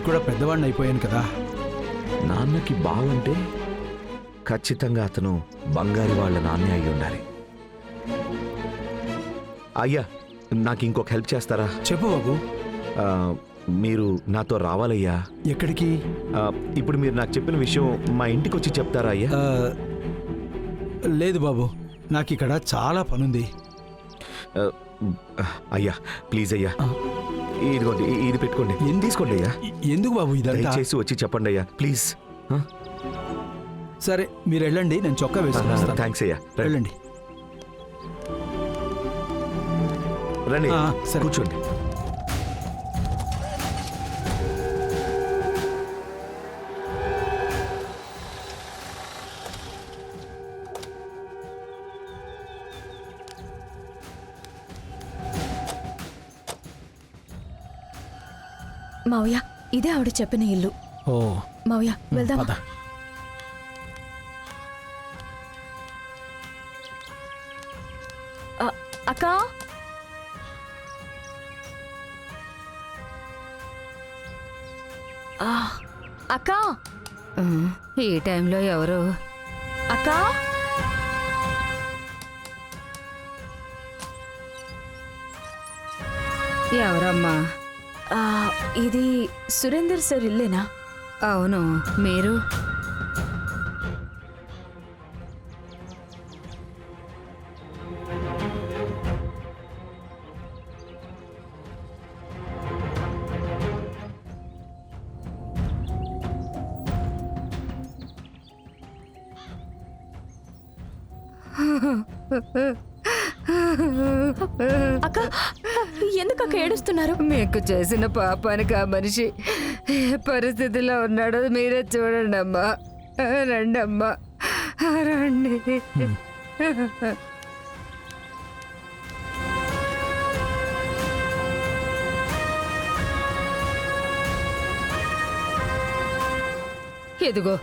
నేను కూడా పెద్దవాడిని అయిపోయాను కదా. నాన్నకి బావంటే ఖచ్చితంగా అతను బంగారి వాళ్ళ నాన్నే అయి ఉండాలి. అయ్యా, నాకు ఇంకొక హెల్ప్ చేస్తారా? చెప్పు బాబు. మీరు నాతో రావాలయ్యా. ఎక్కడికి? ఇప్పుడు మీరు నాకు చెప్పిన విషయం మా ఇంటికి వచ్చి చెప్తారా అయ్యా? లేదు బాబు, నాకు ఇక్కడ చాలా పనుంది. అయ్యా ప్లీజ్ అయ్యా, ఇదిగోండి, ఇది పెట్టుకోండి. తీసుకోండి అయ్యా. ఎందుకు బాబు ఇదంతా? దయచేసి వచ్చి చెప్పండి అయ్యా ప్లీజ్. సరే మీరు వెళ్ళండి, నేను చొక్కా వేసుకుంటాను. థ్యాంక్స్ అయ్యా. వెళ్ళండి. రండి, సరే కూర్చోండి. మావయ్య, ఇదే ఆవిడ చెప్పిన ఇల్లు. ఓ మావయ్య వెళ్దాం. అక్క, అక్క, ఈ టైంలో ఎవరు? అక్క, ఎవరమ్మా? ఇది సురేందర్ సార్ ఇల్లేనా? అవును, మీరు? అక్క, ఎందుకక్క ఏడుస్తున్నారు? మీకు చేసిన పాపానికి ఆ మనిషి ఏ పరిస్థితిలో ఉన్నాడో మీరే చూడండి అమ్మా. రండి అమ్మా, రండి. ఎదుగో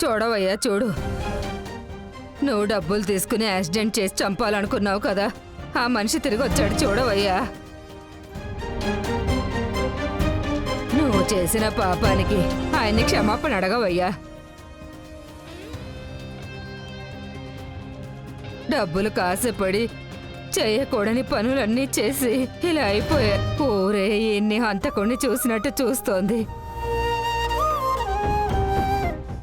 చూడవయ్యా, చూడు. నువ్వు డబ్బులు తీసుకుని యాక్సిడెంట్ చేసి చంపాలనుకున్నావు కదా, ఆ మనిషి తిరిగి వచ్చాడు. చూడవయ్యా, నువ్వు చేసిన పాపానికి ఆయన్ని క్షమాపణ అడగవయ్యా. డబ్బులు కాసపడి చేయకూడని పనులన్నీ చేసి ఇలా అయిపోయా. ఊరే ఎన్ని హంతకుణ్ణి చూసినట్టు చూస్తోంది.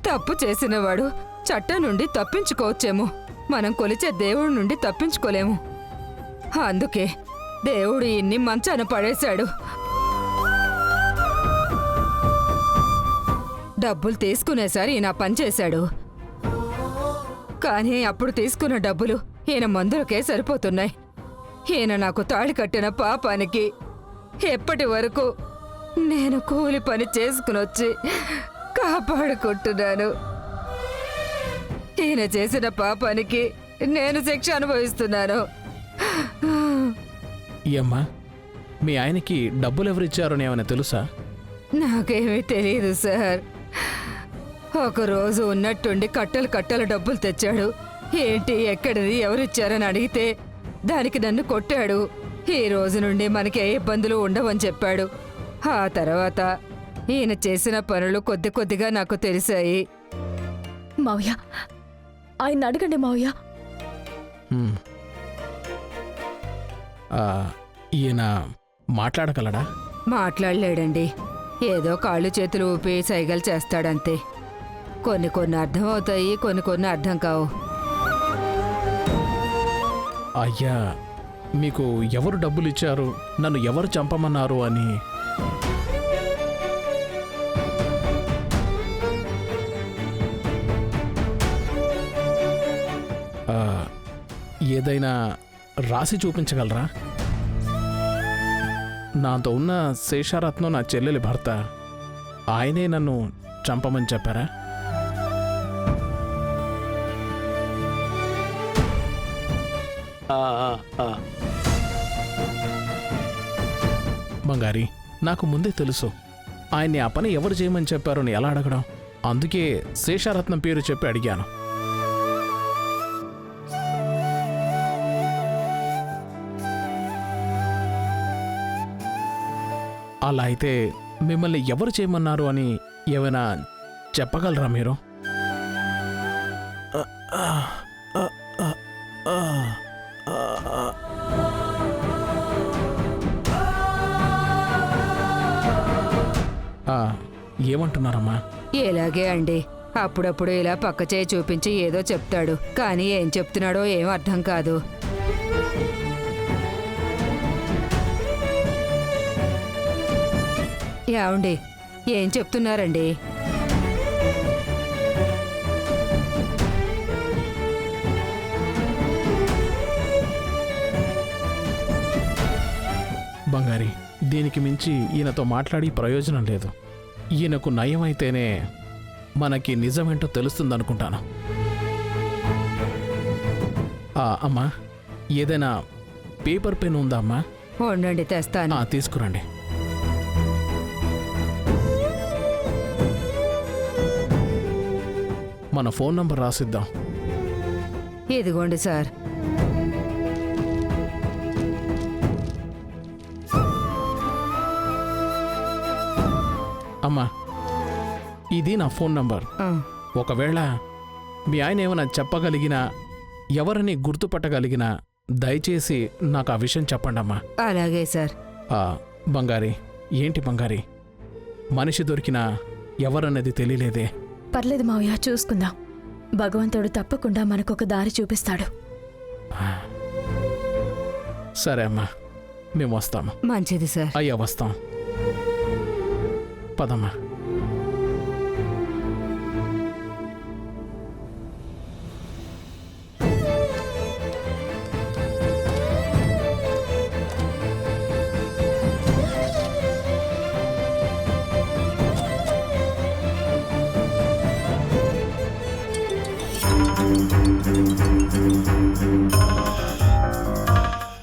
తప్పు చేసినవాడు చట్టం నుండి తప్పించుకోవచ్చేమో, మనం కొలిచే దేవుడి నుండి తప్పించుకోలేము. అందుకే దేవుడు ఇన్ని మంచాన పడేశాడు. డబ్బులు తీసుకునేసరి ఈయన పనిచేశాడు, కానీ అప్పుడు తీసుకున్న డబ్బులు ఈయన మందులకే సరిపోతున్నాయి. ఈయన నాకు తాళి కట్టిన పాపానికి ఎప్పటి వరకు నేను కూలి పని చేసుకుని వచ్చి కాపాడుకుంటున్నాను. ఈయన చేసిన పాపానికి నేను శిక్ష అనుభవిస్తున్నాను. అమ్మా, మీ ఆయనకి డబ్బులు ఎవరిచ్చారో ఏమైనా తెలుసా? నాకేమీ తెలియదు సార్. ఒకరోజు ఉన్నట్టుండి కట్టలు కట్టలు డబ్బులు తెచ్చాడు. ఏంటి, ఎక్కడిది, ఎవరిచ్చారని అడిగితే దానికి నన్ను కొట్టాడు. ఈ రోజు నుండి మనకి ఏ ఇబ్బందులు ఉండవని చెప్పాడు. ఆ తర్వాత ఈయన చేసిన పనులు కొద్ది కొద్దిగా నాకు తెలిసాయి. మావయ్య, ఆయన అడగండి మావయ్య. ఈయన మాట్లాడగలడా? మాట్లాడలేడండి. ఏదో కాళ్ళు చేతులు ఊపి సైగలు చేస్తాడంతే. కొన్ని కొన్ని అర్థం అవుతాయి, కొన్ని కొన్ని అర్థం కావు. అయ్యా, మీకు ఎవరు డబ్బులు ఇచ్చారు, నన్ను ఎవరు చంపమన్నారు అని ఏదైనా రాసి చూపించగలరా? నాతో ఉన్న శేషారత్నం నా చెల్లెలి భర్త, ఆయనే నన్ను చంపమని చెప్పారా? బంగారి, నాకు ముందే తెలుసు ఆయన్ని ఆ పని ఎవరు చేయమని చెప్పారో అని ఎలా అడగడం. అందుకే శేషారత్నం పేరు చెప్పి అడిగాను. అలా అయితే మిమ్మల్ని ఎవరు చేయమన్నారు అని ఏమైనా చెప్పగలరా మీరు? ఏమంటున్నారమ్మా? ఇలాగే అండి, అప్పుడప్పుడు ఇలా పక్క చేయి చూపించి ఏదో చెప్తాడు, కానీ ఏం చెప్తున్నాడో ఏం అర్థం కాదు. ఏమండి, ఏం చెప్తున్నారండి? బంగారి, దీనికి మించి ఈయనతో మాట్లాడి ప్రయోజనం లేదు. ఈయనకు నయం అయితేనే మనకి నిజమేంటో తెలుస్తుందనుకుంటాను. అమ్మా, ఏదైనా పేపర్ పెన్ ఉందా అమ్మా? ఉండండి, తెస్తాను. తీసుకురండి. మన ఫోన్ నంబర్ రాసిద్దాం. ఇదిగోండి సార్. అమ్మా, ఇది నా ఫోన్ నంబర్. ఒకవేళ మీ ఆయన ఏమైనా చెప్పగలిగినా, ఎవరిని గుర్తుపట్టగలిగినా దయచేసి నాకు ఆ విషయం చెప్పండి అమ్మా. అలాగే సార్. బంగారి, ఏంటి బంగారి, మనిషి దొరికినా ఎవరన్నది తెలియలేదే. పర్లేదు మావయ్య, చూసుకుందాం. భగవంతుడు తప్పకుండా మనకొక దారి చూపిస్తాడు. సరే అమ్మా, మేము వస్తాము. మంచిది సార్. అయ్యా, వస్తాం. పదమ్మా.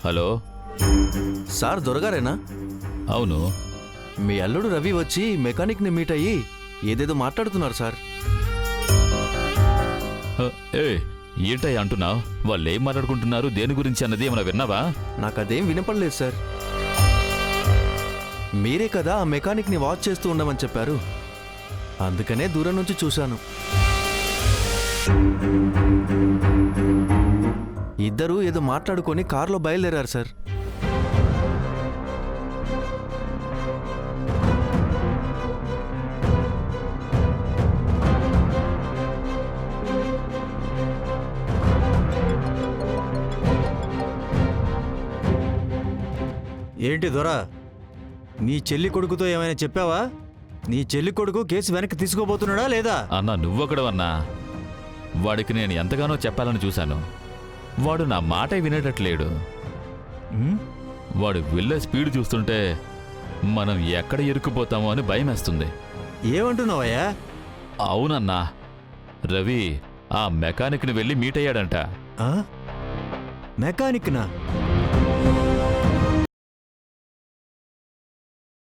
హలో సార్, దొరగారేనా? అవును. మీ అల్లుడు రవి వచ్చి మెకానిక్ని మీట్ అయ్యి ఏదేదో మాట్లాడుతున్నారు సార్. ఏంటయ్య అంటున్నావు? వాళ్ళు ఏం మాట్లాడుకుంటున్నారు, దేని గురించి అన్నది ఏమైనా విన్నావా? నాకదేం వినపడలేదు సార్. మీరే కదా ఆ మెకానిక్ని వాచ్ చేస్తూ ఉండమని చెప్పారు, అందుకనే దూరం నుంచి చూశాను. ఇద్దరూ ఏదో మాట్లాడుకొని కారులో బయలుదేరారు సార్. ఏంటి దొరా, నీ చెల్లి కొడుకుతో ఏమైనా చెప్పావా? నీ చెల్లి కొడుకు కేసు వెనక్కి తీసుకోబోతున్నాడా లేదా? అన్నా, నువ్వొకడవన్నా. వాడికి నేను ఎంతగానో చెప్పాలని చూశాను, వాడు నా మాటే వినేటట్లేడు. వాడు వెళ్ళే స్పీడ్ చూస్తుంటే మనం ఎక్కడ ఇరుక్కుపోతామో అని భయమేస్తుంది. ఏమంటున్నావయ్యా? అవునన్నా, రవి ఆ మెకానిక్ని వెళ్ళి మీట్ అయ్యాడంట. మెకానిక్నా?